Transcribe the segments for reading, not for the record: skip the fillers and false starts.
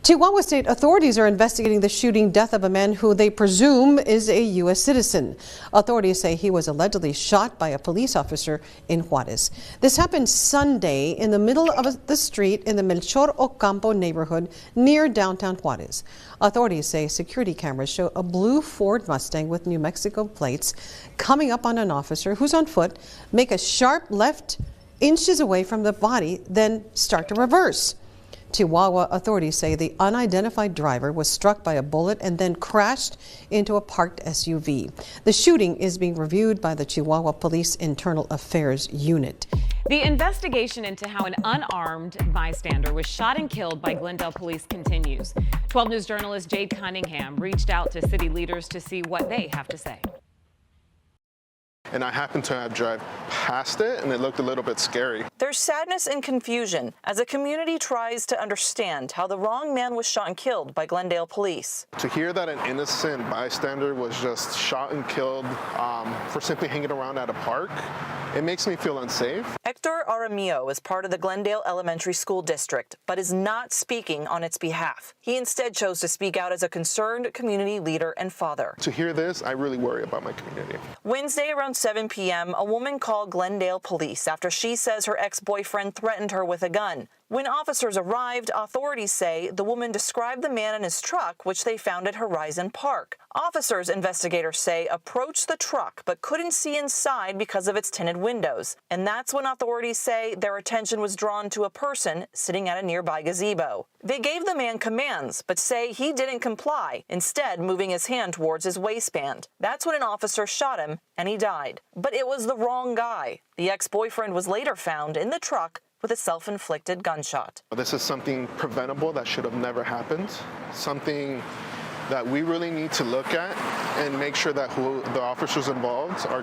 Chihuahua state authorities are investigating the shooting death of a man who they presume is a U.S. citizen. Authorities say he was allegedly shot by a police officer in Juarez. This happened Sunday in the middle of the street in the Melchor Ocampo neighborhood near downtown Juarez. Authorities say security cameras show a blue Ford Mustang with New Mexico plates coming up on an officer who's on foot, make a sharp left inches away from the body, then start to reverse. Chihuahua authorities say the unidentified driver was struck by a bullet and then crashed into a parked SUV. The shooting is being reviewed by the Chihuahua Police Internal Affairs Unit. The investigation into how an unarmed bystander was shot and killed by Glendale police continues. 12 News journalist Jade Cunningham reached out to city leaders to see what they have to say. And I happened to have drive past it, and it looked a little bit scary. There's sadness and confusion as a community tries to understand how the wrong man was shot and killed by Glendale police. To hear that an innocent bystander was just shot and killed for simply hanging around at a park, it makes me feel unsafe. Hector Aramillo is part of the Glendale Elementary School District, but is not speaking on its behalf. He instead chose to speak out as a concerned community leader and father. To hear this, I really worry about my community. Wednesday around 7 p.m., a woman called Glendale police after she says her ex-boyfriend threatened her with a gun. When officers arrived, authorities say the woman described the man in his truck, which they found at Horizon Park. Officers, investigators say, approached the truck but couldn't see inside because of its tinted windows. And that's when authorities say their attention was drawn to a person sitting at a nearby gazebo. They gave the man commands, but say he didn't comply, instead moving his hand towards his waistband. That's when an officer shot him, and he died. But it was the wrong guy. The ex-boyfriend was later found in the truck with a self-inflicted gunshot. This is something preventable that should have never happened, something that we really need to look at and make sure that who the officers involved are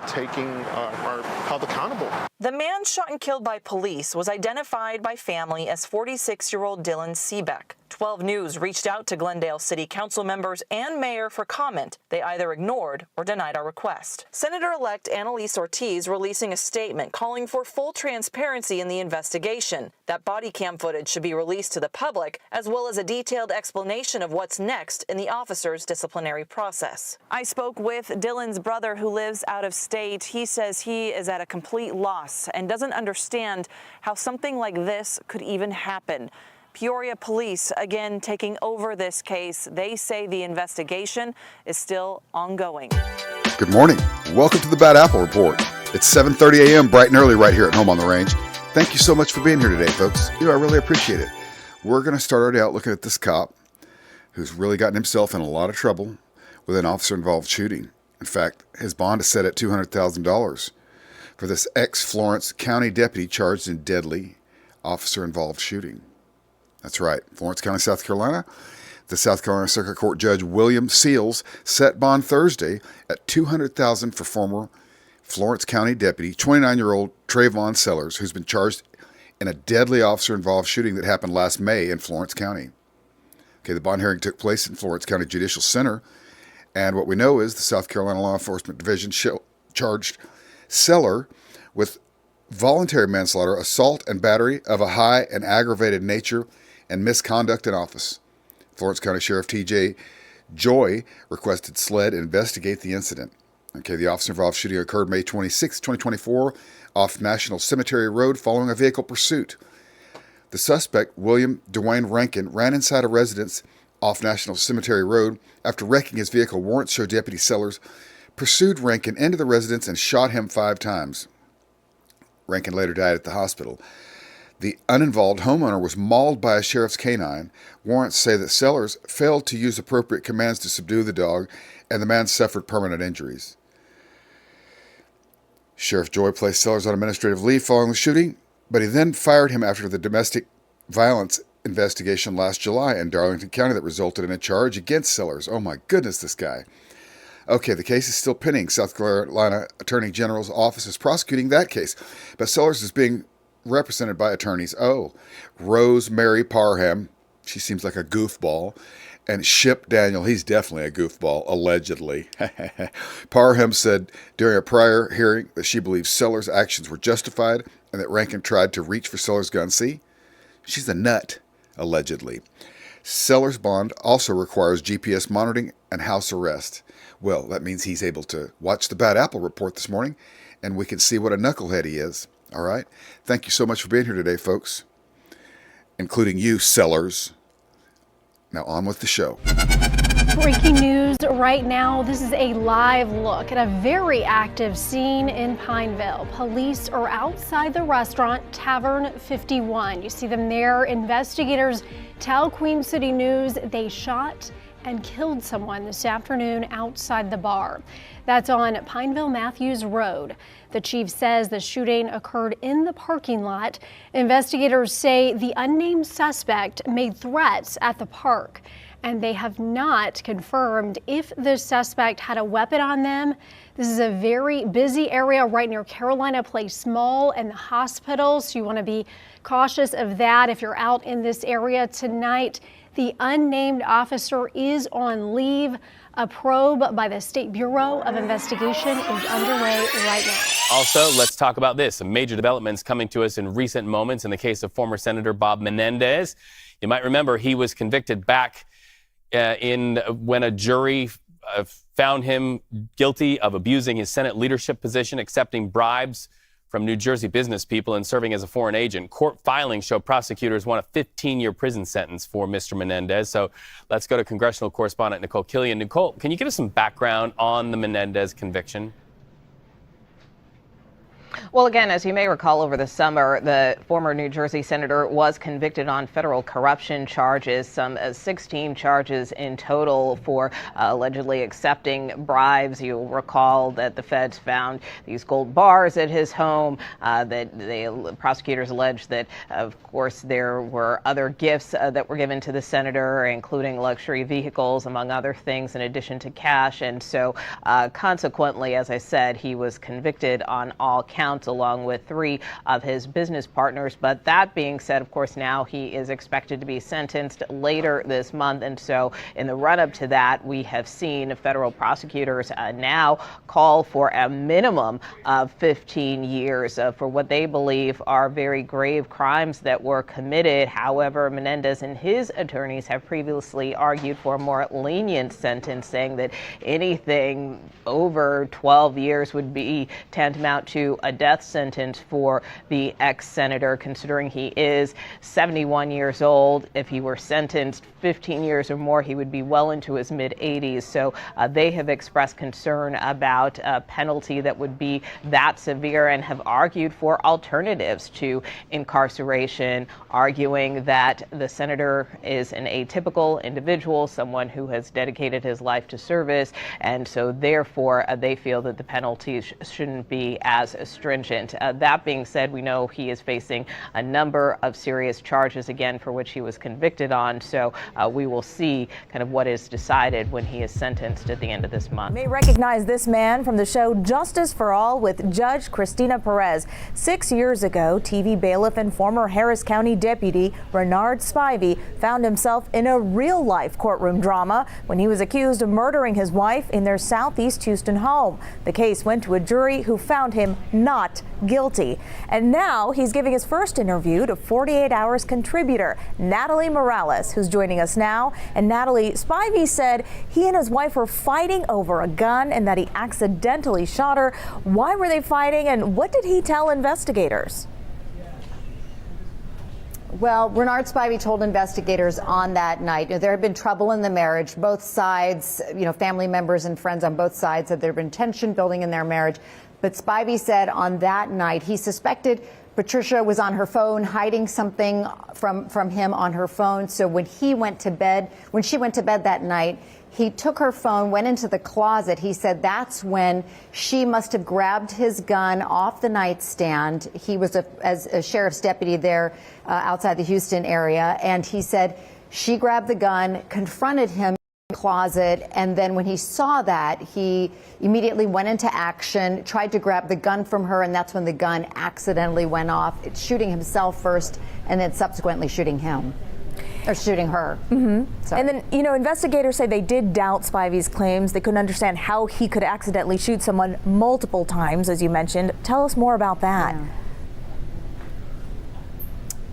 held accountable. The man shot and killed by police was identified by family as 46-year-old Dylan Seebeck. 12 News reached out to Glendale City Council members and mayor for comment. They either ignored or denied our request. Senator-elect Annalise Ortiz releasing a statement calling for full transparency in the investigation, that body cam footage should be released to the public, as well as a detailed explanation of what's next in the officer's disciplinary process. I spoke with Dylan's brother who lives out of state. He says he is at a complete loss and doesn't understand how something like this could even happen. Peoria police again taking over this case. They say the investigation is still ongoing. Good morning. Welcome to the Bad Apple Report. It's 7:30 a.m. bright and early right here at home on the range. Thank you so much for being here today, folks. I really appreciate it. We're going to start our day out looking at this cop who's really gotten himself in a lot of trouble with an officer-involved shooting. In fact, his bond is set at $200,000 for this ex-Florence County deputy charged in deadly officer-involved shooting. That's right, Florence County, South Carolina. The South Carolina Circuit Court Judge William Seals set bond Thursday at $200,000 for former Florence County deputy, 29-year-old Trayvon Sellers, who's been charged in a deadly officer-involved shooting that happened last May in Florence County. Okay, the bond hearing took place in Florence County Judicial Center, and what we know is the South Carolina Law Enforcement Division charged Seller with voluntary manslaughter, assault, and battery of a high and aggravated nature, and misconduct in office. Florence County Sheriff T.J. Joy requested SLED investigate the incident. Okay, the officer-involved shooting occurred May 26, 2024, off National Cemetery Road following a vehicle pursuit. The suspect, William Dwayne Rankin, ran inside a residence off National Cemetery Road. After wrecking his vehicle, warrants show Deputy Sellers pursued Rankin into the residence and shot him 5 times. Rankin later died at the hospital. The uninvolved homeowner was mauled by a sheriff's canine. Warrants say that Sellers failed to use appropriate commands to subdue the dog, and the man suffered permanent injuries. Sheriff Joy placed Sellers on administrative leave following the shooting, but he then fired him after the domestic violence investigation last July in Darlington County that resulted in a charge against Sellers. Oh my goodness, this guy. Okay, the case is still pending. South Carolina Attorney General's office is prosecuting that case, but Sellers is being represented by attorneys Rosemary Parham, she seems like a goofball, and Ship Daniel, he's definitely a goofball, allegedly. Parham said during a prior hearing that she believes Sellers' actions were justified and that Rankin tried to reach for Sellers' gun. See, she's a nut, allegedly. Sellers' bond also requires GPS monitoring and house arrest. Well, that means he's able to watch the Bad Apple Report this morning, and we can see what a knucklehead he is. All right? Thank you so much for being here today, folks, including you, Sellers. Now on with the show. Breaking news right now. This is a live look at a very active scene in Pineville. Police are outside the restaurant Tavern 51. You see them there. Investigators tell Queen City News they shot and killed someone this afternoon outside the bar. That's on Pineville Matthews Road. The chief says the shooting occurred in the parking lot. Investigators say the unnamed suspect made threats at the park, and they have not confirmed if the suspect had a weapon on them. This is a very busy area right near Carolina Place Mall and the hospital, so you want to be cautious of that if you're out in this area tonight. The unnamed officer is on leave. A probe by the State Bureau of Investigation is underway right now. Also, let's talk about this. Some major developments coming to us in recent moments in the case of former Senator Bob Menendez. You might remember he was convicted back when a jury found him guilty of abusing his Senate leadership position, accepting bribes from New Jersey business people, and serving as a foreign agent. Court filings show prosecutors want a 15-year prison sentence for Mr. Menendez. So let's go to congressional correspondent Nicole Killian. Nicole, can you give us some background on the Menendez conviction? Well, again, as you may recall, over the summer, the former New Jersey senator was convicted on federal corruption charges, some 16 charges in total for allegedly accepting bribes. You'll recall that the feds found these gold bars at his home, that the prosecutors alleged that, of course, there were other gifts that were given to the senator, including luxury vehicles, among other things, in addition to cash. And so consequently, as I said, he was convicted on all counts, along with 3 of his business partners. But that being said, of course, now he is expected to be sentenced later this month. And so in the run-up to that, we have seen federal prosecutors now call for a minimum of 15 years for what they believe are very grave crimes that were committed. However, Menendez and his attorneys have previously argued for a more lenient sentence, saying that anything over 12 years would be tantamount to a death sentence for the ex-senator, considering he is 71 years old. If he were sentenced 15 years or more, he would be well into his mid-80s. So they have expressed concern about a penalty that would be that severe, and have argued for alternatives to incarceration, arguing that the senator is an atypical individual, someone who has dedicated his life to service, and so therefore they feel that the penalties shouldn't be as stringent. That being said, we know he is facing a number of serious charges, again, for which he was convicted on. So we will see kind of what is decided when he is sentenced at the end of this month. You may recognize this man from the show Justice for All with Judge Christina Perez. 6 years ago, TV bailiff and former Harris County deputy Renard Spivey found himself in a real-life courtroom drama when he was accused of murdering his wife in their Southeast Houston home. The case went to a jury who found him not guilty. And now he's giving his first interview to 48 Hours contributor Natalie Morales, who's joining us now. And Natalie, Spivey said he and his wife were fighting over a gun and that he accidentally shot her. Why were they fighting, and what did he tell investigators? Well, Renard Spivey told investigators on that night there had been trouble in the marriage. Both sides, family members and friends on both sides said there had been tension building in their marriage. But Spivey said on that night he suspected Patricia was on her phone, hiding something from him on her phone. So when she went to bed that night, he took her phone, went into the closet. He said that's when she must have grabbed his gun off the nightstand. He was as a sheriff's deputy there outside the Houston area. And he said she grabbed the gun, confronted him in the closet. And then when he saw that, he immediately went into action, tried to grab the gun from her. And that's when the gun accidentally went off, shooting himself first and then subsequently shooting him. Or shooting her. Mm-hmm. And then, investigators say they did doubt Spivey's claims. They couldn't understand how he could accidentally shoot someone multiple times, as you mentioned. Tell us more about that.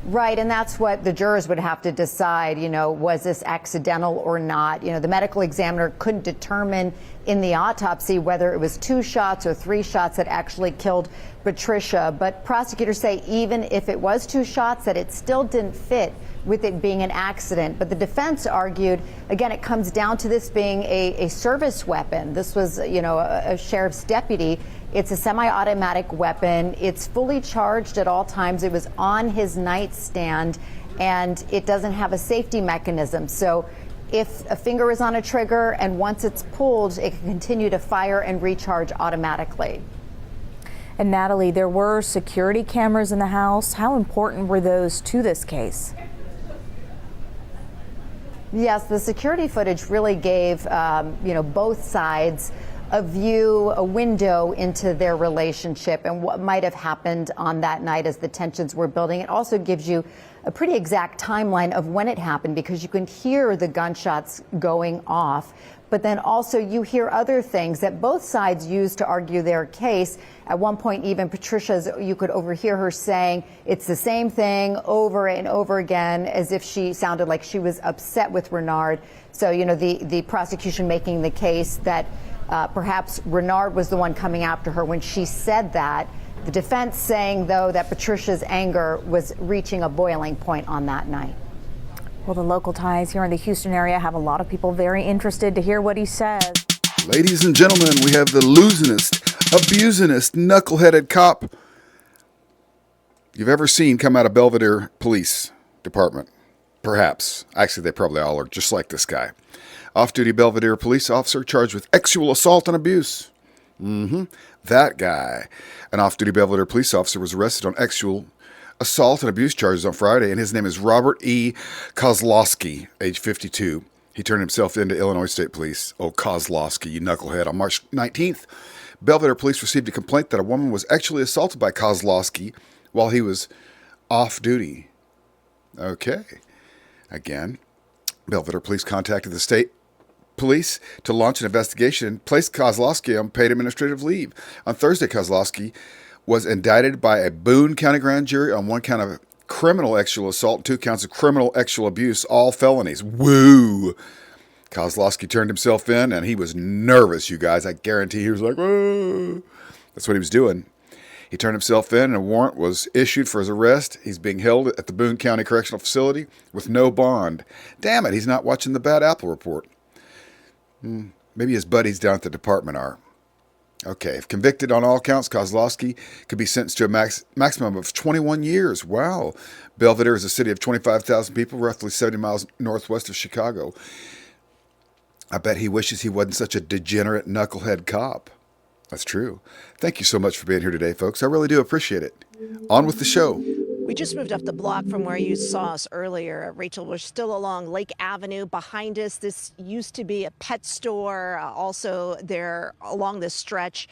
Right, and that's what the jurors would have to decide, was this accidental or not? The medical examiner couldn't determine in the autopsy whether it was 2 shots or 3 shots that actually killed Patricia. But prosecutors say even if it was 2 shots, that it still didn't fit with it being an accident. But the defense argued, again, it comes down to this being a service weapon. This was, a sheriff's deputy. It's a semi-automatic weapon. It's fully charged at all times. It was on his nightstand, and it doesn't have a safety mechanism. So if a finger is on a trigger and once it's pulled, it can continue to fire and recharge automatically. And Natalie, there were security cameras in the house. How important were those to this case? Yes, the security footage really gave, both sides a view, a window into their relationship and what might have happened on that night as the tensions were building. It also gives you a pretty exact timeline of when it happened because you can hear the gunshots going off. But then also you hear other things that both sides use to argue their case. At one point, even Patricia's, you could overhear her saying it's the same thing over and over again, as if she sounded like she was upset with Renard. So, the prosecution making the case that perhaps Renard was the one coming after her when she said that. The defense saying, though, that Patricia's anger was reaching a boiling point on that night. Well, the local ties here in the Houston area have a lot of people very interested to hear what he says. Ladies and gentlemen, we have the losinest, abusingest, knuckleheaded cop you've ever seen come out of Belvedere Police Department. Perhaps. Actually, they probably all are just like this guy. Off-duty Belvedere police officer charged with sexual assault and abuse. That guy. An off-duty Belvedere police officer was arrested on sexual assault and abuse charges on Friday, and his name is Robert E. Kozlowski, age 52. He turned himself into Illinois State Police. Oh, Kozlowski, you knucklehead. On March 19th, Belvedere police received a complaint that a woman was actually assaulted by Kozlowski while he was off-duty. Okay. Again, Belvedere police contacted the state police to launch an investigation and placed Kozlowski on paid administrative leave. On Thursday, Kozlowski was indicted by a Boone County grand jury on 1 count of criminal sexual assault and 2 counts of criminal sexual abuse, all felonies. Woo! Kozlowski turned himself in, and he was nervous, you guys. I guarantee he was like, oh. That's what he was doing. He turned himself in, and a warrant was issued for his arrest. He's being held at the Boone County Correctional Facility with no bond. Damn it, he's not watching the Bad Apple Report. Maybe his buddies down at the department are. Okay, if convicted on all counts, Kozlowski could be sentenced to a maximum of 21 years. Wow. Belvedere is a city of 25,000 people, roughly 70 miles northwest of Chicago. I bet he wishes he wasn't such a degenerate knucklehead cop. That's true. Thank you so much for being here today, folks. I really do appreciate it. On with the show. We just moved up the block from where you saw us earlier. Rachel, we're still along Lake Avenue. Behind us, this used to be a pet store. Also, there along this stretch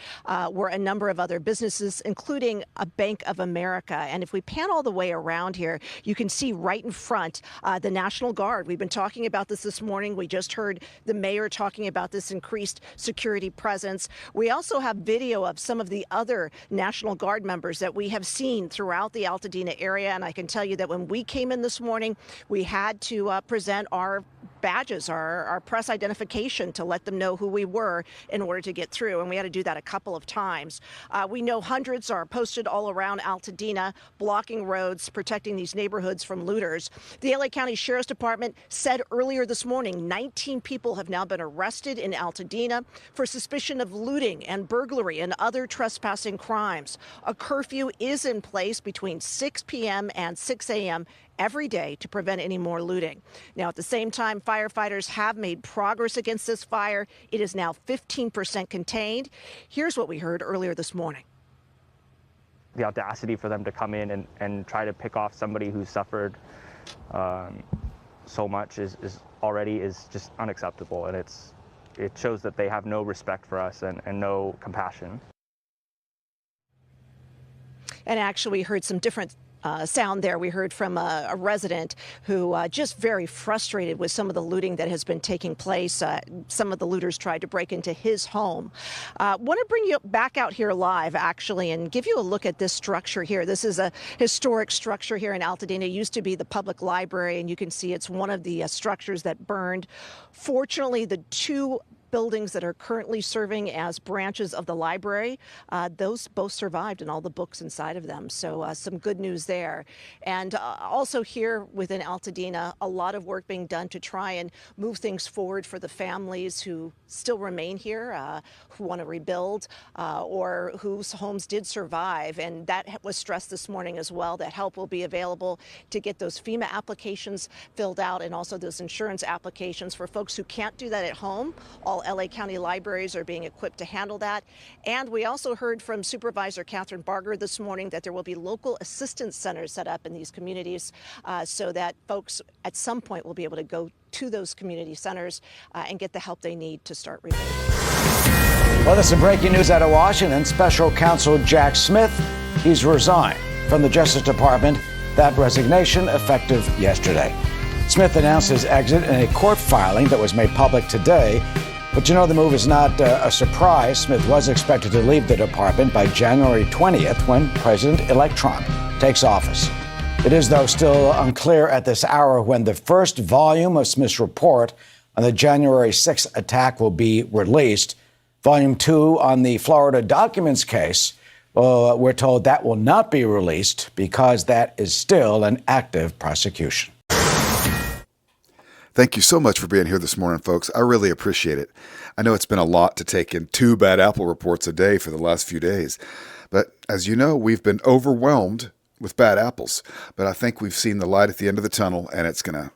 were a number of other businesses, including a Bank of America. And if we pan all the way around here, you can see right in front the National Guard. We've been talking about this morning. We just heard the mayor talking about this increased security presence. We also have video of some of the other National Guard members that we have seen throughout the Altadena area. And I can tell you that when we came in this morning, we had to present our badges, our press identification to let them know who we were in order to get through. And we had to do that a couple of times. We know hundreds are posted all around Altadena, blocking roads, protecting these neighborhoods from looters. The LA County Sheriff's Department said earlier this morning, 19 people have now been arrested in Altadena for suspicion of looting and burglary and other trespassing crimes. A curfew is in place between 6 p.m. and 6 a.m. every day to prevent any more looting. Now, at the same time, firefighters have made progress against this fire. It is now 15% contained. Here's what we heard earlier this morning. The audacity for them to come in and try to pick off somebody who suffered so much is just unacceptable. And it shows that they have no respect for us and no compassion. And actually, we heard some different sound there. We heard from a resident who just very frustrated with some of the looting that has been taking place. Some of the looters tried to break into his home. Want to bring you back out here live, actually, and give you a look at this structure here. This is a historic structure here in Altadena. It used to be the public library, and you can see it's one of the structures that burned. Fortunately, the two buildings that are currently serving as branches of the library, those both survived and all the books inside of them. So some good news there. And also here within Altadena, a lot of work being done to try and move things forward for the families who still remain here, who want to rebuild, or whose homes did survive. And that was stressed this morning as well, that help will be available to get those FEMA applications filled out and also those insurance applications for folks who can't do that at home. All LA County libraries are being equipped to handle that. And we also heard from Supervisor Catherine Barger this morning that there will be local assistance centers set up in these communities so that folks at some point will be able to go to those community centers and get the help they need to start rebuilding. Well, there's some breaking news out of Washington. Special Counsel Jack Smith, he's resigned from the Justice Department. That resignation effective yesterday. Smith announced his exit in a court filing that was made public today. But you know, the move is not a surprise. Smith was expected to leave the department by January 20th when President-elect Trump takes office. It is, though, still unclear at this hour when the first volume of Smith's report on the January 6th attack will be released. Volume 2 on the Florida documents case, we're told that will not be released because that is still an active prosecution. Thank you so much for being here this morning, folks. I really appreciate it. I know it's been a lot to take in 2 bad apple reports a day for the last few days. But as you know, we've been overwhelmed with bad apples. But I think we've seen the light at the end of the tunnel, and it's going to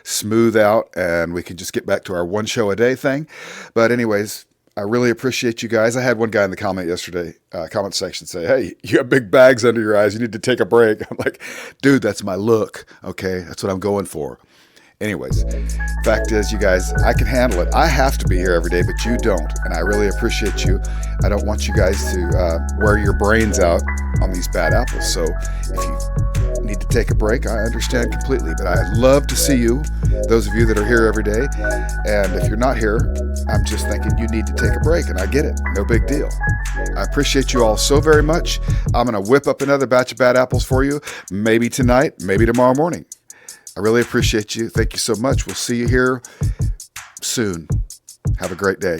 smooth out, and we can just get back to our 1 show a day thing. But anyways, I really appreciate you guys. I had one guy in the comment section say, hey, you have big bags under your eyes. You need to take a break. I'm like, dude, that's my look. Okay, that's what I'm going for. Anyways, fact is, you guys, I can handle it. I have to be here every day, but you don't. And I really appreciate you. I don't want you guys to wear your brains out on these bad apples. So if you need to take a break, I understand completely. But I love to see you, those of you that are here every day. And if you're not here, I'm just thinking you need to take a break. And I get it. No big deal. I appreciate you all so very much. I'm going to whip up another batch of bad apples for you. Maybe tonight, maybe tomorrow morning. I really appreciate you. Thank you so much. We'll see you here soon. Have a great day.